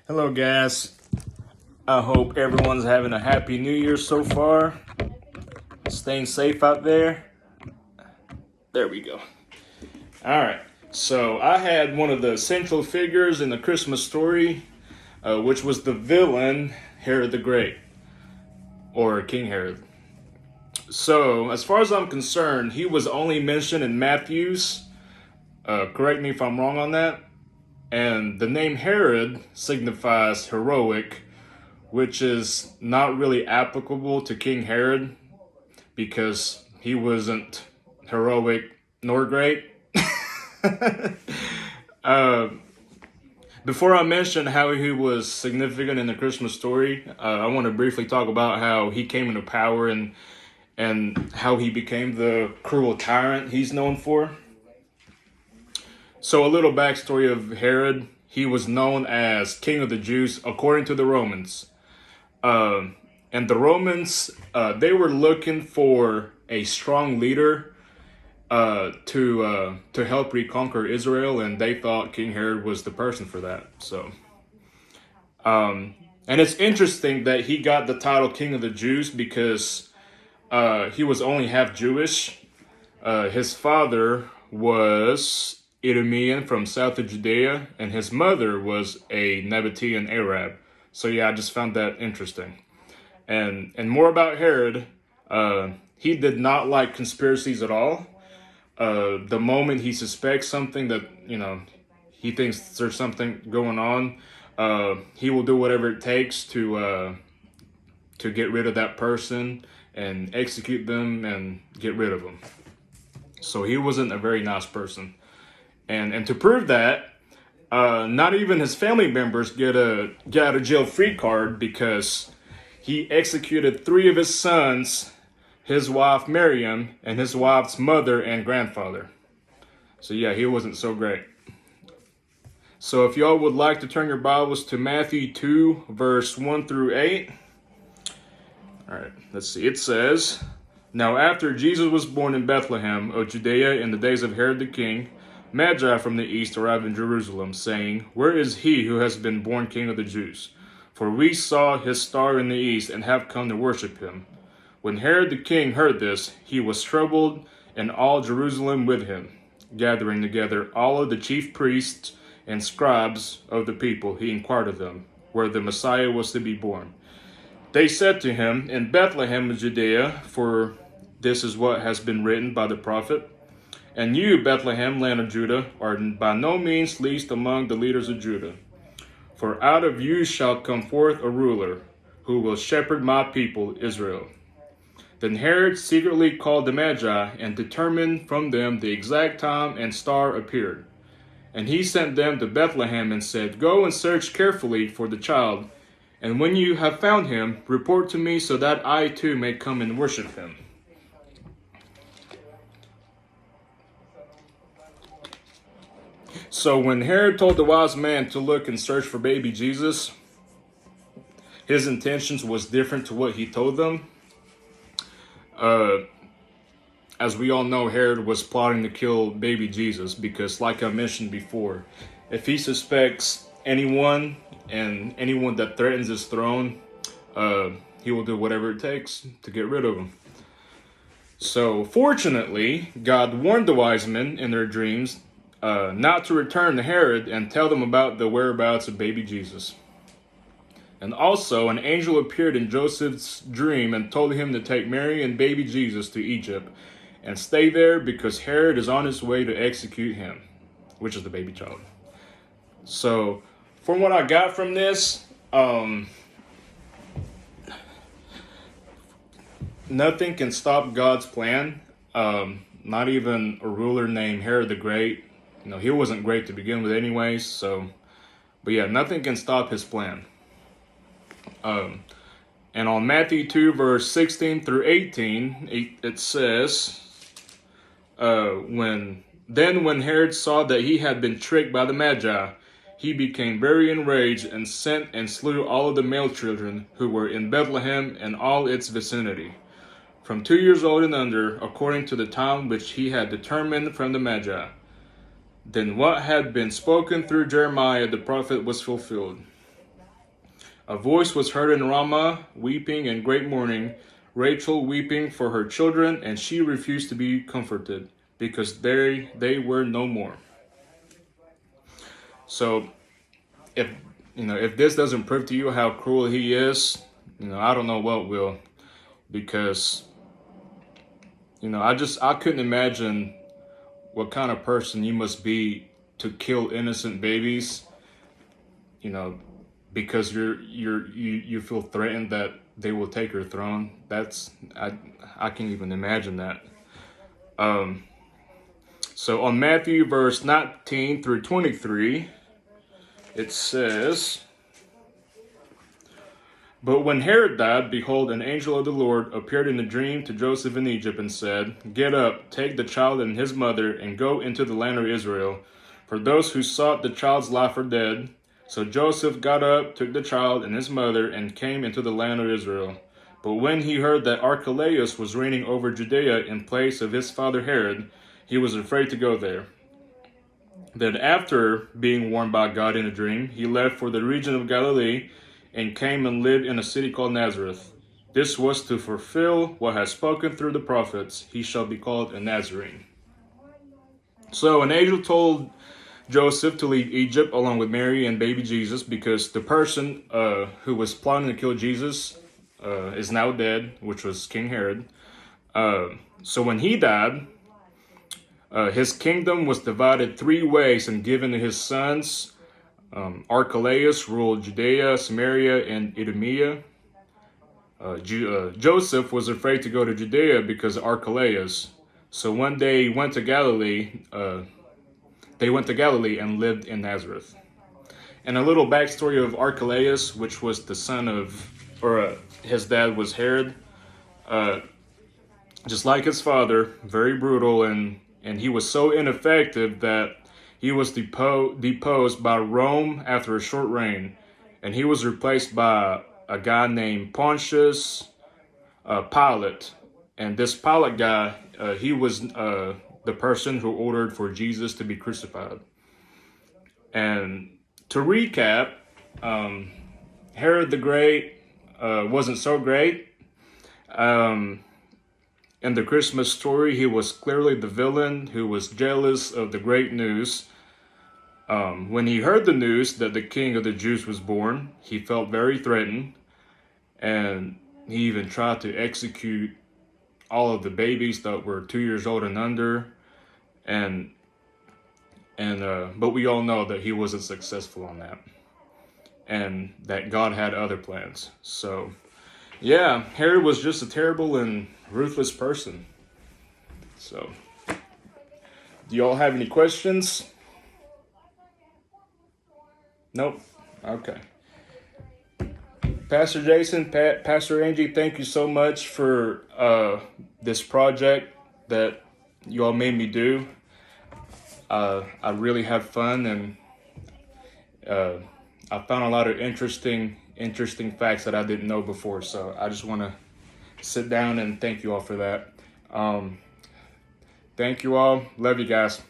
Hello, guys. I hope everyone's having a happy new year so far. Staying safe out there. There we go. All right. So, I had one of the central figures in the Christmas story, which was the villain, Herod the Great, or King Herod. So, as far as I'm concerned, he was only mentioned in Matthew's. Correct me if I'm wrong on that. And the name Herod signifies heroic, which is not really applicable to King Herod because he wasn't heroic nor great. uh, Before I mention how he was significant in the Christmas story, I want to briefly talk about how he came into power and how he became the cruel tyrant he's known for. So a little backstory of Herod. He was known as King of the Jews according to the Romans. And the Romans, they were looking for a strong leader to help reconquer Israel, and they thought King Herod was the person for that. So, and it's interesting that he got the title King of the Jews because he was only half Jewish. His father was Idumean from south of Judea, and his mother was a Nabatean Arab. So yeah, I just found that interesting. And more about Herod, he did not like conspiracies at all. The moment he suspects something that, he thinks there's something going on, he will do whatever it takes to get rid of that person and execute them and get rid of them. So he wasn't a very nice person. And to prove that, not even his family members get out of jail free card because he executed 3 of his sons, his wife Miriam, and his wife's mother and grandfather. So yeah, he wasn't so great. So if y'all would like to turn your Bibles to Matthew 2, verse 1 through 8. All right, let's see. It says, "Now after Jesus was born in Bethlehem of Judea in the days of Herod the king, Magi from the east arrived in Jerusalem, saying, 'Where is he who has been born King of the Jews? For we saw his star in the east and have come to worship him.' When Herod the king heard this, he was troubled, and all Jerusalem with him. Gathering together all of the chief priests and scribes of the people, he inquired of them where the Messiah was to be born. They said to him, 'In Bethlehem of Judea, for this is what has been written by the prophet. And you, Bethlehem, land of Judah, are by no means least among the leaders of Judah. For out of you shall come forth a ruler, who will shepherd my people Israel.' Then Herod secretly called the Magi and determined from them the exact time and star appeared. And he sent them to Bethlehem and said, 'Go and search carefully for the child, and when you have found him, report to me so that I too may come and worship him.'" So when Herod told the wise man to look and search for baby Jesus, his intentions was different to what he told them. As we all know, Herod was plotting to kill baby Jesus because, like I mentioned before, if he suspects anyone and anyone that threatens his throne, he will do whatever it takes to get rid of him. So fortunately, God warned the wise men in their dreams not to return to Herod and tell them about the whereabouts of baby Jesus. And also, an angel appeared in Joseph's dream and told him to take Mary and baby Jesus to Egypt and stay there because Herod is on his way to execute him, which is the baby child. So, from what I got from this, nothing can stop God's plan. Not even a ruler named Herod the Great. He wasn't great to begin with anyways, but yeah, nothing can stop his plan. And on Matthew 2, verse 16 through 18, it says, when Herod saw that he had been tricked by the Magi, he became very enraged and sent and slew all of the male children who were in Bethlehem and all its vicinity, from 2 years old and under, according to the time which he had determined from the Magi. Then what had been spoken through Jeremiah the prophet was fulfilled. A voice was heard in Ramah, weeping and great mourning, Rachel weeping for her children, and she refused to be comforted, because they were no more. So, if this doesn't prove to you how cruel he is, I don't know what will, because I couldn't imagine what kind of person you must be to kill innocent babies, because you feel threatened that they will take your throne. I can't even imagine that. So on Matthew verse 19 through 23, it says, "But when Herod died, behold, an angel of the Lord appeared in a dream to Joseph in Egypt and said, 'Get up, take the child and his mother, and go into the land of Israel, for those who sought the child's life are dead.' So Joseph got up, took the child and his mother, and came into the land of Israel. But when he heard that Archelaus was reigning over Judea in place of his father Herod, he was afraid to go there. Then after being warned by God in a dream, he left for the region of Galilee and came and lived in a city called Nazareth. This was to fulfill what has spoken through the prophets, he shall be called a Nazarene." So an angel told Joseph to leave Egypt along with Mary and baby Jesus, because the person who was plotting to kill Jesus is now dead, which was King Herod. So when he died, his kingdom was divided 3 ways and given to his sons. Archelaus ruled Judea, Samaria, and Idumea. Joseph was afraid to go to Judea because of Archelaus. So one day he went to Galilee. They went to Galilee and lived in Nazareth. And a little backstory of Archelaus, which was the son of, his dad was Herod. Just like his father, very brutal, and he was so ineffective that he was deposed by Rome after a short reign. And he was replaced by a guy named Pontius Pilate. And this Pilate guy, he was the person who ordered for Jesus to be crucified. And to recap, Herod the Great wasn't so great. In the Christmas story, he was clearly the villain who was jealous of the great news. When he heard the news that the King of the Jews was born, he felt very threatened, and he even tried to execute all of the babies that were 2 years old and under. But we all know that he wasn't successful on that, and that God had other plans. So, yeah, Herod was just a terrible and ruthless person. So, do y'all have any questions? Nope. Okay. Pastor Jason, Pastor Angie, thank you so much for this project that you all made me do. I really had fun, and I found a lot of interesting facts that I didn't know before. So I just want to sit down and thank you all for that. Thank you all. Love you guys.